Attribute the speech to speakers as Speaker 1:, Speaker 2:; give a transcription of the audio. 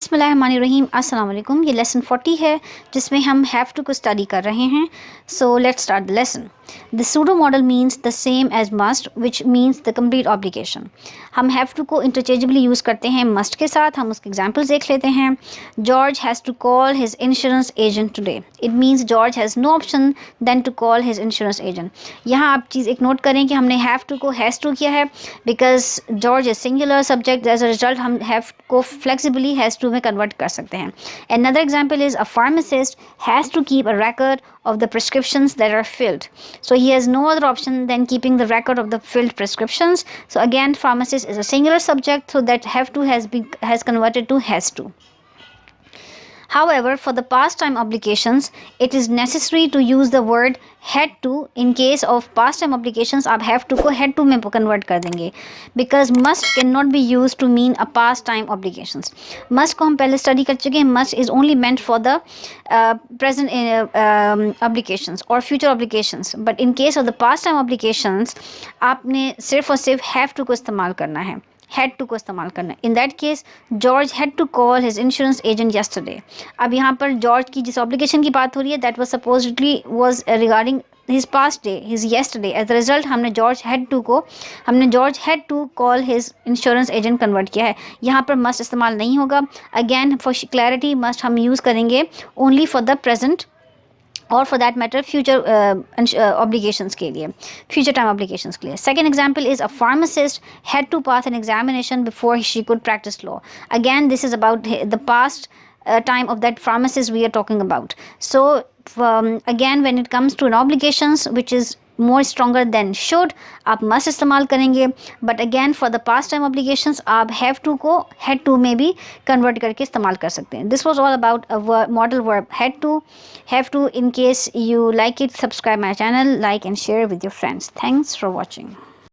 Speaker 1: बिस्मिल्लाहिर्रहमानिर्रहीम अस्सलाम वालेकुम। ये लेसन 40 है जिसमें हम हैव टू को स्टडी कर रहे हैं। So let's start the lesson. The pseudo modal means the same as must which means the complete obligation. हम हैव टू को इंटरचेंजेबली यूज़ करते हैं मस्ट के साथ। हम उसके एग्जाम्पल्स देख लेते हैं। George has to call his insurance agent today. It means George has no option than to call his insurance agent. यहाँ आप चीज़ एक नोट करें कि हमने हैव टू को हैज़ टू किया है because George is singular subject, as a result हम हैव को फ्लेक्सिबली हैज़ टू में कन्वर्ट कर सकते हैं। Another example is a pharmacist has to keep a record of the prescriptions that are filled. So he has no other option than keeping the record of the filled prescriptions. So again, pharmacist is a singular subject, so that have to has converted to has to. However, for the past time obligations, it is necessary to use the word had to. In case of past time obligations, आप have to को had to में convert कर देंगे because must cannot be used to mean a past time obligations. Must को हम पहले study कर चुके हैं. Must is only meant for the present obligations or future obligations. But in case of the past time obligations, आपने सिर्फ और सिर्फ have to को इस्तेमाल करना है. हैड टू को इस्तेमाल करना है. In that case George had to call his insurance agent yesterday. अब यहाँ पर जॉर्ज की जिस ऑब्लिगेशन की बात हो रही है that was supposedly was regarding his past day, his yesterday. As a result हमने George had to call his insurance agent convert किया है. यहाँ पर मस्ट इस्तेमाल नहीं होगा. अगेन फॉर क्लैरिटी मस्ट हम यूज़ करेंगे ओनली फॉर द प्रेजेंट और for that matter future obligations के लिए, फ्यूचर टाइम ऑब्लिगेशंस के लिए. Second example is a pharmacist had to pass an examination before she could practice law. Again this is about the past time of that pharmacist we are talking about. So again when it comes to an obligations which is more stronger than should, आप must इस्तेमाल करेंगे. but again for the past time obligations आप have to को had to में भी convert करके इस्तेमाल कर सकते हैं. This was all about a model verb had to, have to. In case you like it, subscribe my channel, like and share with your friends. Thanks for watching.